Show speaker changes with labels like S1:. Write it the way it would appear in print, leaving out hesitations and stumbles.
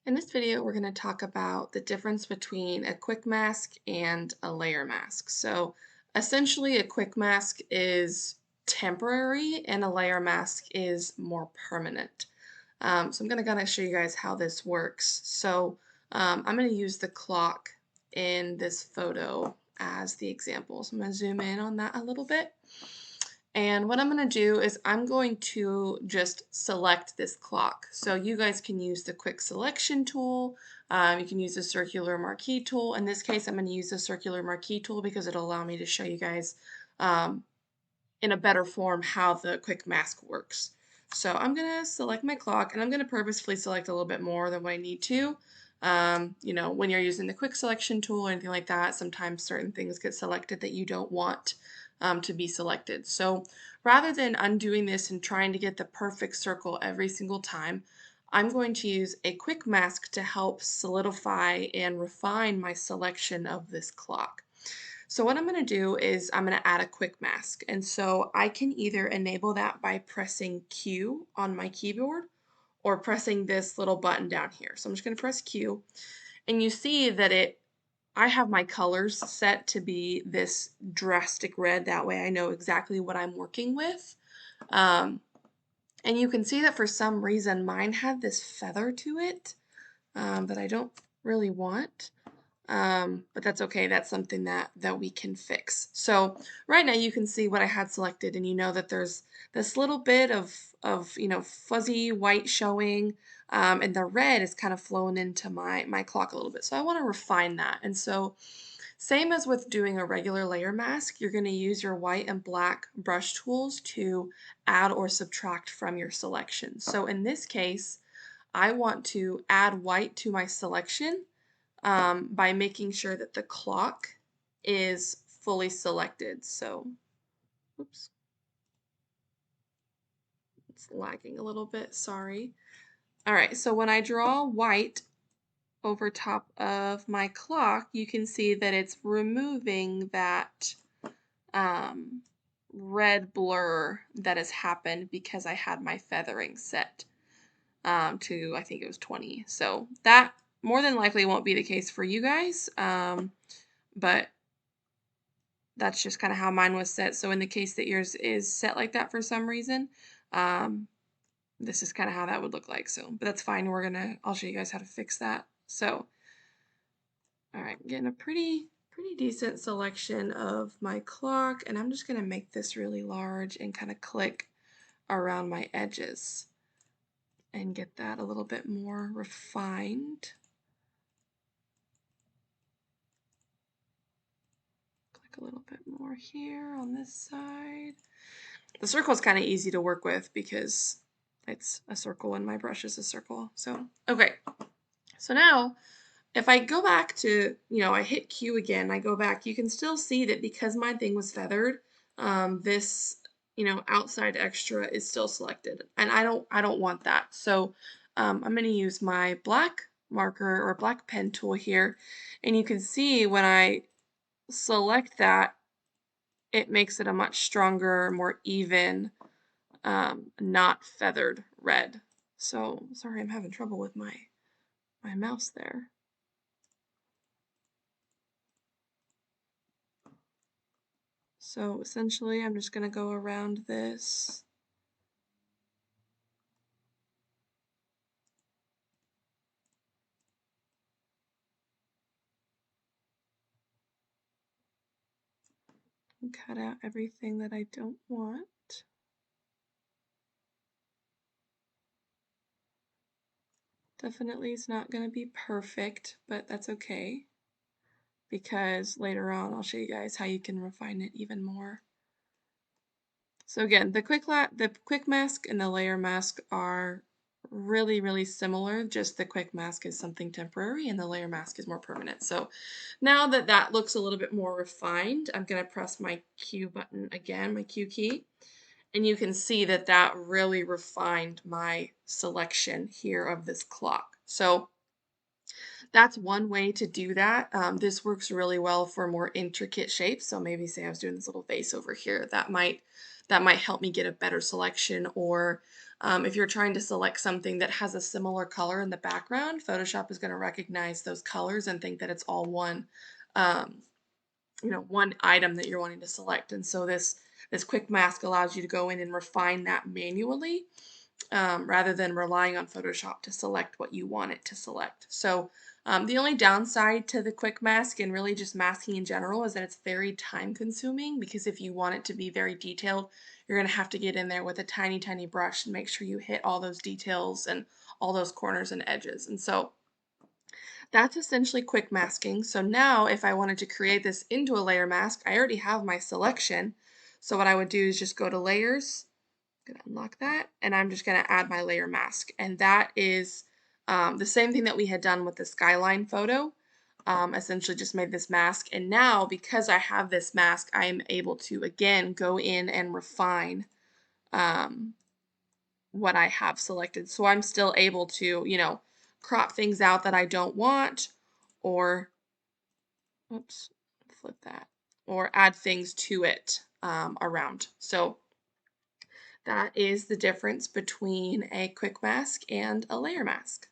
S1: In this video, we're going to talk about the difference between a quick mask and a layer mask. So essentially, a quick mask is temporary and a layer mask is more permanent. So I'm going to kind of show you guys how this works. So I'm going to use the clock in this photo as the example. So I'm going to zoom in on that a little bit. And what I'm going to do is I'm going to just select this clock. So you guys can use the quick selection tool. You can use the circular marquee tool. In this case, I'm going to use the circular marquee tool because it'll allow me to show you guys in a better form how the quick mask works. So I'm going to select my clock, and I'm going to purposefully select a little bit more than what I need to. When you're using the quick selection tool or anything like that, sometimes certain things get selected that you don't want to be selected. So rather than undoing this and trying to get the perfect circle every single time, I'm going to use a quick mask to help solidify and refine my selection of this clock. So what I'm going to do is I'm going to add a quick mask. And so I can either enable that by pressing Q on my keyboard or pressing this little button down here. So I'm just going to press Q, and you see that I have my colors set to be this drastic red. That way I know exactly what I'm working with. And you can see that for some reason mine had this feather to it that I don't really want. But that's okay. That's something that we can fix. So right now you can see what I had selected, and you know that there's this little bit of fuzzy white showing, and the red is kind of flowing into my clock a little bit. So I want to refine that. And so same as with doing a regular layer mask, you're going to use your white and black brush tools to add or subtract from your selection. So in this case, I want to add white to my selection by making sure that the clock is fully selected. So, oops, it's lagging a little bit, sorry. All right, so when I draw white over top of my clock, you can see that it's removing that red blur that has happened because I had my feathering set to, I think it was 20. So that more than likely won't be the case for you guys, but that's just kind of how mine was set. So in the case that yours is set like that for some reason, this is kind of how that would look like. So, but that's fine. I'll show you guys how to fix that. So, all right, getting a pretty decent selection of my clock, and I'm just gonna make this really large and kind of click around my edges and get that a little bit more refined. Click a little bit more here on this side. The circle is kind of easy to work with because it's a circle and my brush is a circle. So, okay. So now, if I go back to, I hit Q again, I go back, you can still see that because my thing was feathered, this, outside extra is still selected. And I don't want that. So I'm going to use my black marker or black pen tool here. And you can see when I select that, it makes it a much stronger, more even, not feathered red. So sorry, I'm having trouble with my mouse there. So essentially I'm just going to go around this. And cut out everything that I don't want. Definitely is not going to be perfect, but that's okay, because later on I'll show you guys how you can refine it even more. So again, the quick mask and the layer mask are really similar, just the quick mask is something temporary and the layer mask is more permanent. So now that that looks a little bit more refined, I'm going to press my Q button again, my Q key, and you can see that that really refined my selection here of this clock. So that's one way to do that. This works really well for more intricate shapes. So maybe say I was doing this little vase over here, that might help me get a better selection, or If you're trying to select something that has a similar color in the background, Photoshop is going to recognize those colors and think that it's all one, um, one item that you're wanting to select. And so this quick mask allows you to go in and refine that manually, rather than relying on Photoshop to select what you want it to select. So the only downside to the quick mask and really just masking in general is that it's very time consuming, because if you want it to be very detailed, you're going to have to get in there with a tiny, tiny brush and make sure you hit all those details and all those corners and edges. And so that's essentially quick masking. So now if I wanted to create this into a layer mask, I already have my selection. So what I would do is just go to layers, gonna unlock that, and I'm just gonna add my layer mask. And that is the same thing that we had done with the skyline photo. Essentially just made this mask. And now because I have this mask, I am able to again go in and refine um, what I have selected. So I'm still able to, crop things out that I don't want, or, oops, flip that, or add things to it around. So that is the difference between a quick mask and a layer mask.